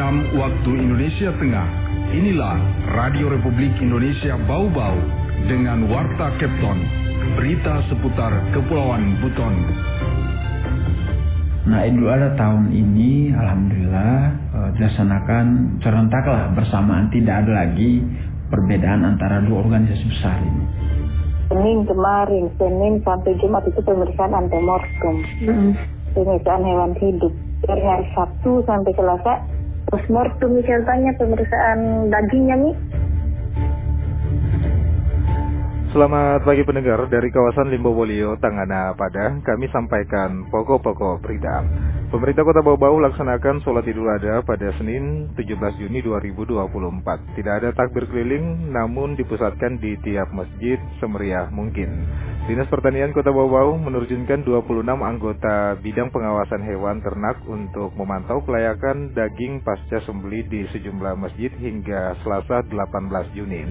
6 waktu Indonesia Tengah. Inilah Radio Republik Indonesia Bau-Bau dengan Warta Kepton. Berita seputar Kepulauan Buton. Nah, Idul Adha tahun ini alhamdulillah dilaksanakan serentak lah bersamaan, tidak ada lagi perbedaan antara dua organisasi besar ini. Senin kemarin, Senin sampai Jumat itu pemeriksaan antemortem, pemeriksaan hewan hidup. Dari hari Sabtu sampai Selasa, postmortem misalnya pemeriksaan dagingnya nih. Selamat pagi pendengar, dari kawasan Limbobolio, Tangana Padang, kami sampaikan pokok-pokok berita. Pemerintah Kota Bau-Bau laksanakan sholat Idul Adha pada Senin 17 Juni 2024. Tidak ada takbir keliling, namun dipusatkan di tiap masjid semeriah mungkin. Dinas Pertanian Kota Bau-Bau menerjunkan 26 anggota bidang pengawasan hewan ternak untuk memantau kelayakan daging pasca sembelih di sejumlah masjid hingga Selasa 18 Juni.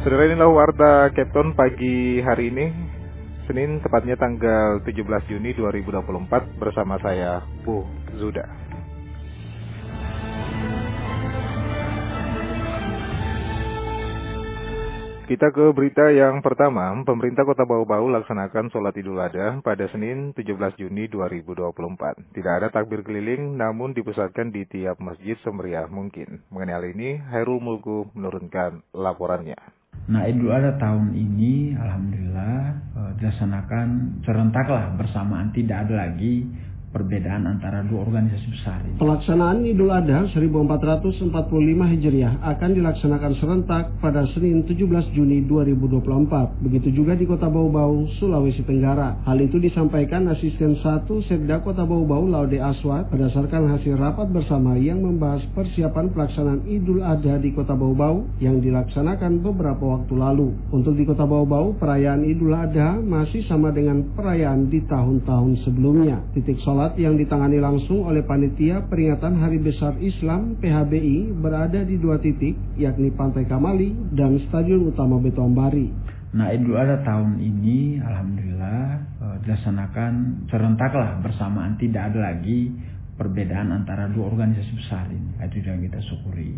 Saudara, inilah Warta Kepton pagi hari ini, Senin tepatnya tanggal 17 Juni 2024 bersama saya, Bu Zuda. Kita ke berita yang pertama. Pemerintah Kota Bau-Bau laksanakan sholat Idul Adha pada Senin 17 Juni 2024. Tidak ada takbir keliling, namun dipusatkan di tiap masjid semeriah mungkin. Mengenai hal ini, Hairul Mulku menurunkan laporannya. Nah, Idul Adha tahun ini alhamdulillah dilaksanakan serentak lah bersamaan, tidak ada lagi perbedaan antara dua organisasi besar ini. Pelaksanaan Idul Adha 1445 Hijriah akan dilaksanakan serentak pada Senin 17 Juni 2024. Begitu juga di Kota Bau-Bau, Sulawesi Tenggara. Hal itu disampaikan Asisten 1 Setda Kota Bau-Bau Laude Aswad berdasarkan hasil rapat bersama yang membahas persiapan pelaksanaan Idul Adha di Kota Bau-Bau yang dilaksanakan beberapa waktu lalu. Untuk di Kota Bau-Bau, perayaan Idul Adha masih sama dengan perayaan di tahun-tahun sebelumnya. Titik sholat yang ditangani langsung oleh Panitia Peringatan Hari Besar Islam PHBI berada di dua titik, yakni Pantai Kamali dan Stadion Utama Betoambari. Nah, Idul Adha tahun ini alhamdulillah dilaksanakan serentak lah bersamaan, tidak ada lagi perbedaan antara dua organisasi besar ini. Itu yang kita syukuri.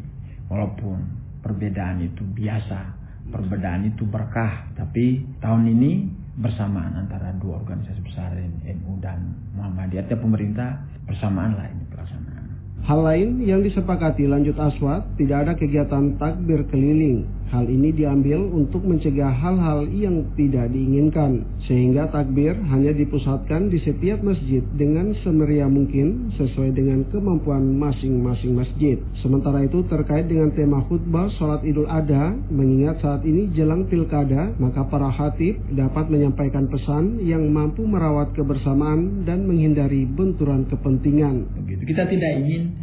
Walaupun perbedaan itu biasa, perbedaan itu berkah, tapi tahun ini bersamaan antara dua organisasi besar NU dan Muhammadiyah, pemerintah bersamaan lah ini pelaksanaan. Hal lain yang disepakati, lanjut Aswad, tidak ada kegiatan takbir keliling. Hal ini diambil untuk mencegah hal-hal yang tidak diinginkan, sehingga takbir hanya dipusatkan di setiap masjid dengan semeriah mungkin sesuai dengan kemampuan masing-masing masjid. Sementara itu terkait dengan tema khutbah sholat Idul Adha, mengingat saat ini jelang pilkada, maka para khatib dapat menyampaikan pesan yang mampu merawat kebersamaan dan menghindari benturan kepentingan. Begitu. Kita tidak ingin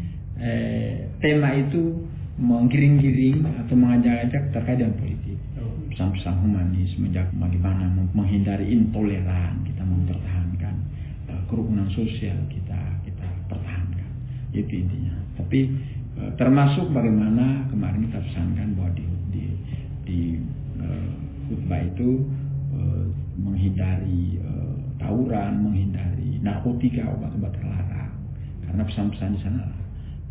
tema itu menggiring-giring atau mengajak-ajak terkait dengan politik. Pesan-pesan humanis, bagaimana menghindari intoleran, kita mempertahankan kerukunan sosial, kita pertahankan. Itu intinya. Tapi termasuk bagaimana kemarin kita pesankan bahwa di khutbah itu menghindari tawuran, menghindari narkotika, obat-obat terlarang. Karena pesan-pesan di sana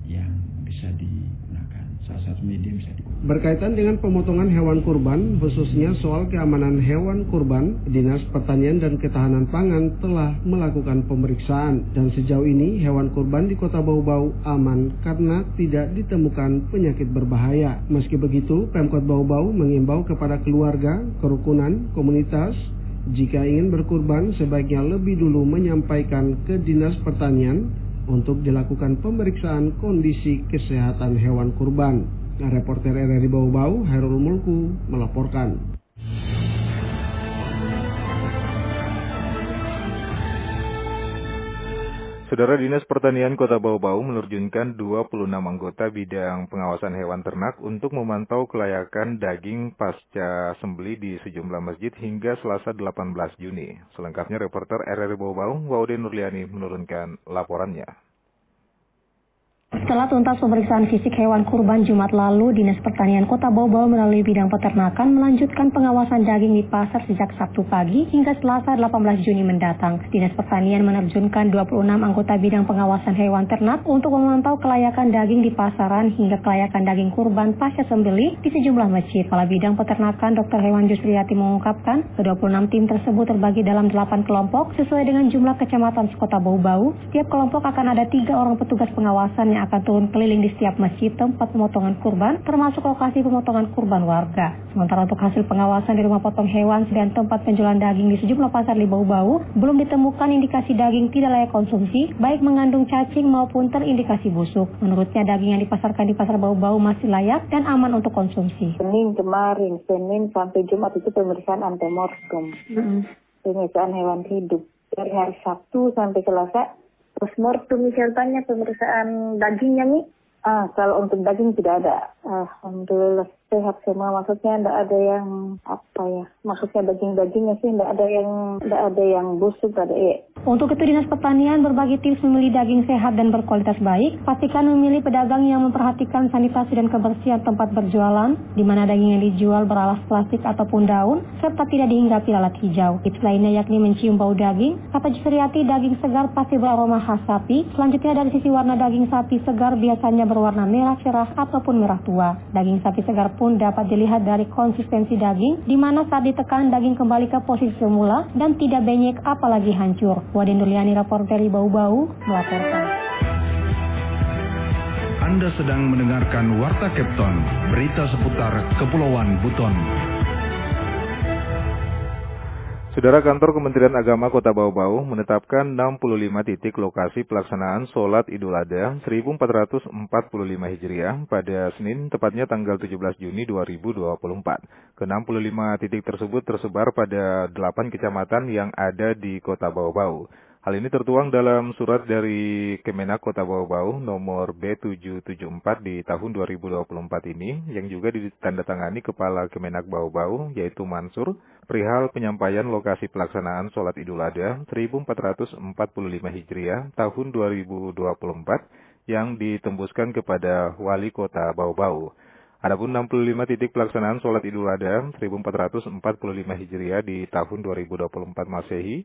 yang bisa digunakan, salah satu media bisa digunakan. Berkaitan dengan pemotongan hewan kurban, khususnya soal keamanan hewan kurban, Dinas Pertanian dan Ketahanan Pangan telah melakukan pemeriksaan dan sejauh ini hewan kurban di Kota Bau-Bau aman karena tidak ditemukan penyakit berbahaya. Meski begitu, Pemkot Bau-Bau mengimbau kepada keluarga, kerukunan, komunitas, jika ingin berkurban sebaiknya lebih dulu menyampaikan ke Dinas Pertanian untuk dilakukan pemeriksaan kondisi kesehatan hewan kurban. Reporter RRI Bau-Bau, Hairul Mulku, melaporkan. Saudara, Dinas Pertanian Kota Bau-Bau menerjunkan 26 anggota bidang pengawasan hewan ternak untuk memantau kelayakan daging pasca sembelih di sejumlah masjid hingga Selasa 18 Juni. Selengkapnya reporter RRI Bau-Bau, Waude Nurliani menurunkan laporannya. Setelah tuntas pemeriksaan fisik hewan kurban Jumat lalu, Dinas Pertanian Kota Bau-Bau melalui bidang peternakan melanjutkan pengawasan daging di pasar sejak Sabtu pagi hingga Selasa 18 Juni mendatang. Dinas Pertanian menerjunkan 26 anggota bidang pengawasan hewan ternak untuk memantau kelayakan daging di pasaran hingga kelayakan daging kurban pasca sembelih di sejumlah masjid. Kepala Bidang Peternakan Dr. Hewan Jusriyati mengungkapkan, ke-26 tim tersebut terbagi dalam 8 kelompok sesuai dengan jumlah kecamatan sekota Bau-Bau. Setiap kelompok akan ada 3 orang petugas pengawasan yang akan turun keliling di setiap masjid tempat pemotongan kurban, termasuk lokasi pemotongan kurban warga. Sementara untuk hasil pengawasan di rumah potong hewan dan tempat penjualan daging di sejumlah pasar di Bau-Bau, belum ditemukan indikasi daging tidak layak konsumsi, baik mengandung cacing maupun terindikasi busuk. Menurutnya, daging yang dipasarkan di pasar Bau-Bau masih layak dan aman untuk konsumsi. Senin sampai Jumat itu pemeriksaan antemortem. Pemeriksaan hewan hidup. Dari hari Sabtu sampai Selasa, postmortem misalnya pemeriksaan dagingnya nih. Kalau untuk daging tidak ada. Alhamdulillah sehat semua. Maksudnya tidak ada yang maksudnya daging-dagingnya sih tidak ada yang busuk, tidak ada. Untuk itu Dinas Pertanian berbagi tips memilih daging sehat dan berkualitas baik. Pastikan memilih pedagang yang memperhatikan sanitasi dan kebersihan tempat berjualan, di mana daging yang dijual beralas plastik ataupun daun, serta tidak dihinggapi lalat hijau. Tips lainnya yakni mencium bau daging. Kata Jusriyati, daging segar pasti beraroma khas sapi. Selanjutnya dari sisi warna daging sapi segar biasanya berwarna merah cerah ataupun merah tua. Daging sapi segar pun dapat dilihat dari konsistensi daging, di mana saat ditekan daging kembali ke posisi semula dan tidak benyek apalagi hancur. Wadin Duliani, reporter dari Bau-Bau, melaporkan. Anda sedang mendengarkan Warta Kepton, berita seputar Kepulauan Buton. Saudara, Kantor Kementerian Agama Kota Bau-Bau menetapkan 65 titik lokasi pelaksanaan Sholat Idul Adha 1445 Hijriah pada Senin, tepatnya tanggal 17 Juni 2024. Ke-65 titik tersebut tersebar pada 8 kecamatan yang ada di Kota Bau-Bau. Hal ini tertuang dalam surat dari Kemenak Kota Bau-Bau nomor B774 di tahun 2024 ini, yang juga ditandatangani Kepala Kemenak Bau-Bau yaitu Mansur, perihal penyampaian lokasi pelaksanaan Sholat Idul Adha 1445 Hijriah tahun 2024 yang ditembuskan kepada Wali Kota Bau-Bau. Adapun 65 titik pelaksanaan Sholat Idul Adha 1445 Hijriah di tahun 2024 Masehi,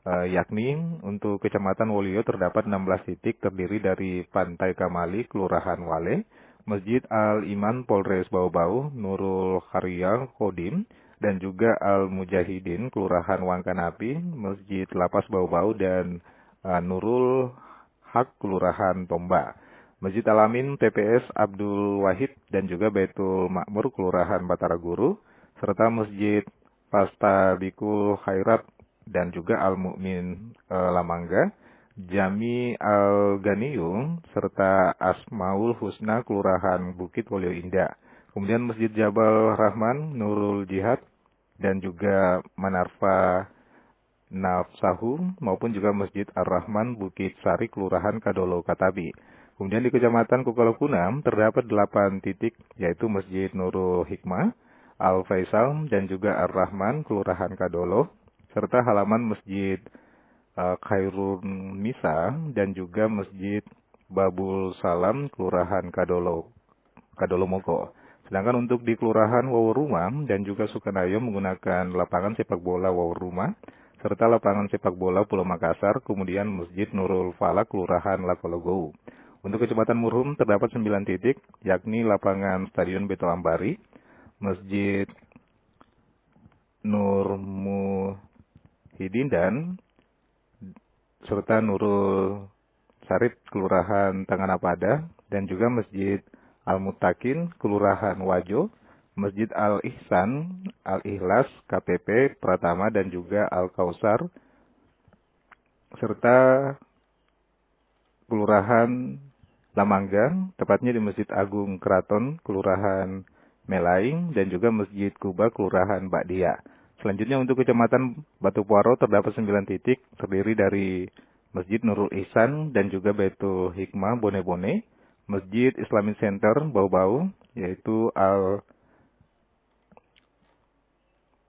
yakni untuk Kecamatan Wolio terdapat 16 titik terdiri dari Pantai Kamali, Kelurahan Wale, Masjid Al-Iman Polres Bau-Bau, Nurul Haria Kodim, dan juga Al-Mujahidin, Kelurahan Wangkanapi, Masjid Lapas Bau-Bau, dan Nurul Haq, Kelurahan Tomba. Masjid Alamin TPS Abdul Wahid dan juga Baitul Makmur Kelurahan Batara Guru, serta Masjid Pastabikul Khairat dan juga Al-Mu'min Lamangga, Jami Al-Ganiyung, serta Asmaul Husna Kelurahan Bukit Wolio Indah. Kemudian Masjid Jabal Rahman Nurul Jihad dan juga Manarfa Nafsahu, maupun juga Masjid Ar-Rahman Bukit Sari Kelurahan Kadolo Katabi. Kemudian di Kecamatan Kukalakunam terdapat 8 titik, yaitu Masjid Nurul Hikmah, Al-Faisal, dan juga Ar-Rahman Kelurahan Kadolo, serta halaman Masjid Khairun Nisa dan juga Masjid Babul Salam Kelurahan Kadolo Moko. Sedangkan untuk di Kelurahan Waworuma dan juga Sukanayo menggunakan lapangan sepak bola Waworuma serta lapangan sepak bola Pulau Makassar, kemudian Masjid Nurul Falak Kelurahan Lakologou. Untuk Kecamatan Murhum terdapat 9 titik, yakni lapangan Stadion Beto Ambari, Masjid Nur Muhyiddin serta Nurul Sarip Kelurahan Tanganapada, dan juga Masjid Al-Mutakin Kelurahan Wajo, Masjid Al-Ihsan, Al-Ikhlas, KPP Pratama, dan juga Al-Kausar, serta Kelurahan Lamangga, tepatnya di Masjid Agung Keraton Kelurahan Melaing, dan juga Masjid Kuba Kelurahan Bakdia. Selanjutnya untuk Kecamatan Batu Puaro terdapat 9 titik, terdiri dari Masjid Nurul Ihsan dan juga Baitul Hikmah Bone-Bone, Masjid Islamic Center Bau-Bau, yaitu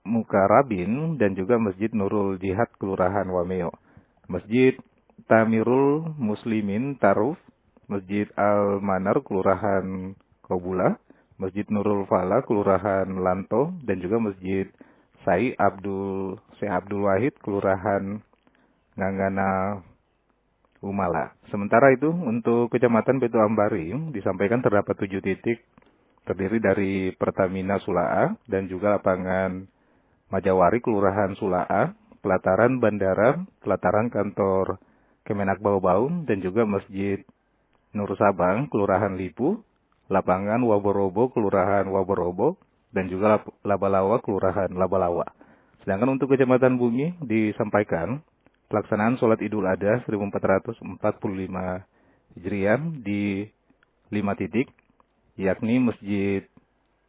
Al-Mukarabin, dan juga Masjid Nurul Jihad Kelurahan Wameo, Masjid Tamirul Muslimin Taruf, Masjid Al-Manar, Kelurahan Kobula, Masjid Nurul Fala, Kelurahan Lanto, dan juga Masjid Syekh Abdul Wahid, Kelurahan Ngangana Umala. Sementara itu untuk Kecamatan Beto Ambari disampaikan terdapat 7 titik terdiri dari Pertamina Sula'a dan juga lapangan Majawari, Kelurahan Sula'a, pelataran bandara, pelataran kantor Kemenak Bau-Bau, dan juga Masjid Nur Sabang, Kelurahan Lipu, lapangan Waborobo, Kelurahan Waborobo, dan juga Labalawa, Kelurahan Labalawa. Sedangkan untuk Kecamatan Bungi disampaikan pelaksanaan sholat Idul Adha 1445 Hijriah di 5 titik, yakni Masjid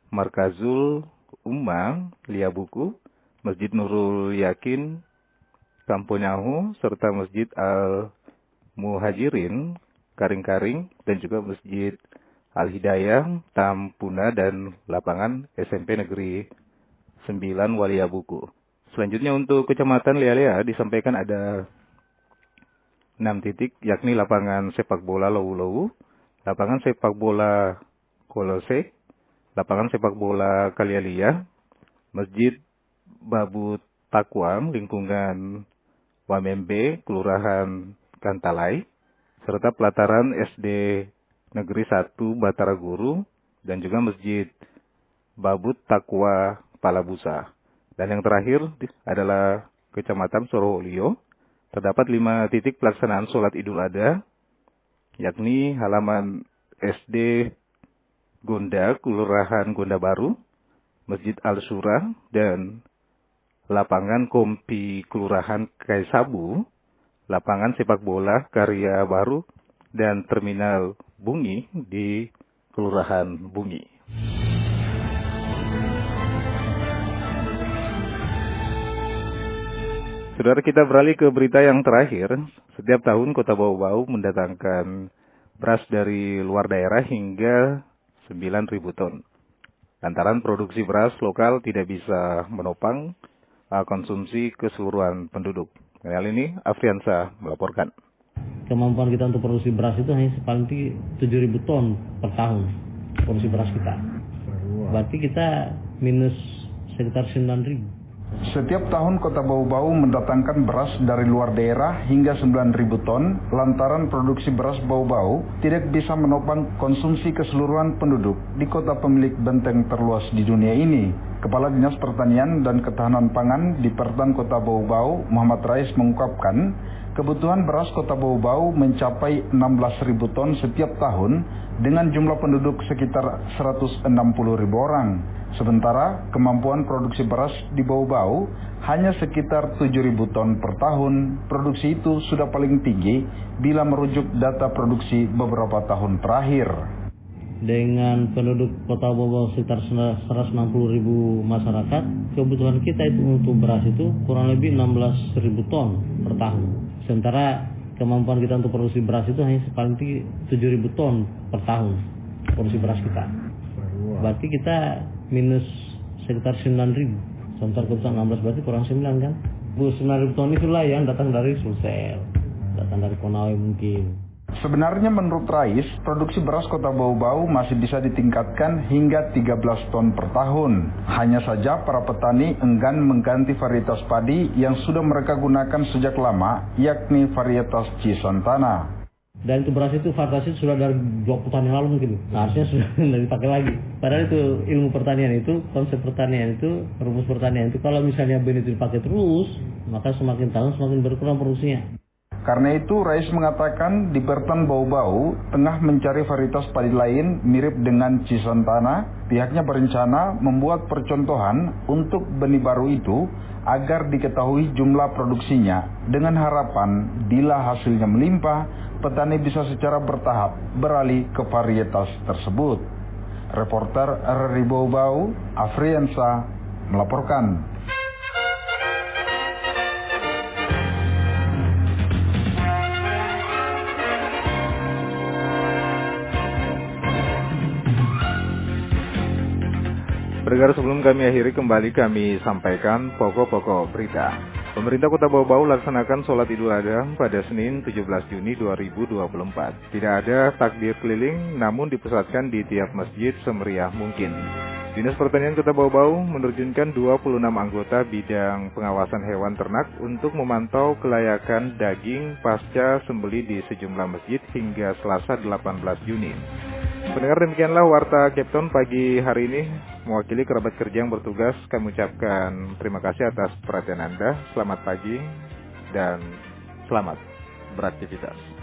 Markazul Ummah Liabuku, Masjid Nurul Yakin Kamponyahu, serta Masjid Al-Muhajirin Karing-Karing, dan juga Masjid Al-Hidayah Tampuna, dan lapangan SMP Negeri 9 Waliabuku. Selanjutnya untuk Kecamatan Lea-Lea disampaikan ada 6 titik, yakni lapangan sepak bola Lowu-Lowu, lapangan sepak bola Kolose, lapangan sepak bola Kalialia, Masjid Babut Takwam, lingkungan Wamembe, Kelurahan Kantalai, serta pelataran SD Negeri 1 Batara Guru, dan juga Masjid Babut Takwa Palabusa. Dan yang terakhir adalah Kecamatan Sorowolio. Terdapat 5 titik pelaksanaan sholat Idul Adha, yakni halaman SD Gonda, Kelurahan Gonda Baru, Masjid Al-Surah, dan lapangan Kompi, Kelurahan Kaisabu, lapangan sepak bola Karya Baru, dan terminal Bungi di Kelurahan Bungi. Saudara, kita beralih ke berita yang terakhir. Setiap tahun Kota Bau-Bau mendatangkan beras dari luar daerah hingga 9.000 ton. Lantaran produksi beras lokal tidak bisa menopang konsumsi keseluruhan penduduk. Hal ini Afriansa melaporkan. Kemampuan kita untuk produksi beras itu hanya paling tinggi 7.000 ton per tahun produksi beras kita. Berarti kita minus sekitar 9.000. Setiap tahun Kota Bau-Bau mendatangkan beras dari luar daerah hingga 9.000 ton lantaran produksi beras Bau-Bau tidak bisa menopang konsumsi keseluruhan penduduk di kota pemilik benteng terluas di dunia ini. Kepala Dinas Pertanian dan Ketahanan Pangan di Pertan Kota Bau-Bau, Muhammad Rais, mengungkapkan kebutuhan beras Kota Bau-Bau mencapai 16.000 ton setiap tahun dengan jumlah penduduk sekitar 160.000 orang. Sementara kemampuan produksi beras di Bau-Bau hanya sekitar 7.000 ton per tahun. Produksi itu sudah paling tinggi bila merujuk data produksi beberapa tahun terakhir. Dengan penduduk Kota Bau-Bau sekitar 160.000 masyarakat, kebutuhan kita itu untuk beras itu kurang lebih 16.000 ton per tahun. Sementara kemampuan kita untuk produksi beras itu hanya paling tinggi 7.000 ton per tahun produksi beras kita. Berarti kita minus sekitar 9.000. Sementara kebutuhan 16 berarti kurang 9 kan. 9.000 ton itulah yang datang dari Sulsel, datang dari Konawe mungkin. Sebenarnya menurut Rais, produksi beras Kota Bau-Bau masih bisa ditingkatkan hingga 13 ton per tahun. Hanya saja para petani enggan mengganti varietas padi yang sudah mereka gunakan sejak lama, yakni varietas Cisantana. Dan itu beras itu varietasnya sudah dari 20 tahun yang lalu mungkin. Harusnya sudah tidak dipakai lagi. Padahal itu ilmu pertanian itu, konsep pertanian itu, rumus pertanian itu, kalau misalnya benih itu dipakai terus, maka semakin tahun semakin berkurang produksinya. Karena itu, Rais mengatakan di Pertan Bau-Bau tengah mencari varietas padi lain mirip dengan Cisantana. Pihaknya berencana membuat percontohan untuk benih baru itu agar diketahui jumlah produksinya. Dengan harapan bila hasilnya melimpah, petani bisa secara bertahap beralih ke varietas tersebut. Reporter RRI Bau-Bau, Afriansa, melaporkan. Pendengar, sebelum kami akhiri, kembali kami sampaikan pokok-pokok berita. Pemerintah Kota Bau-Bau laksanakan sholat Idul Adha pada Senin 17 Juni 2024. Tidak ada takbir keliling, namun dipusatkan di tiap masjid semeriah mungkin. Dinas Pertanian Kota Bau-Bau menerjunkan 26 anggota bidang pengawasan hewan ternak untuk memantau kelayakan daging pasca sembelih di sejumlah masjid hingga Selasa 18 Juni. Pendengar, demikianlah Warta Capton pagi hari ini. Mewakili kerabat kerja yang bertugas, kami ucapkan terima kasih atas perhatian Anda. Selamat pagi dan selamat beraktivitas.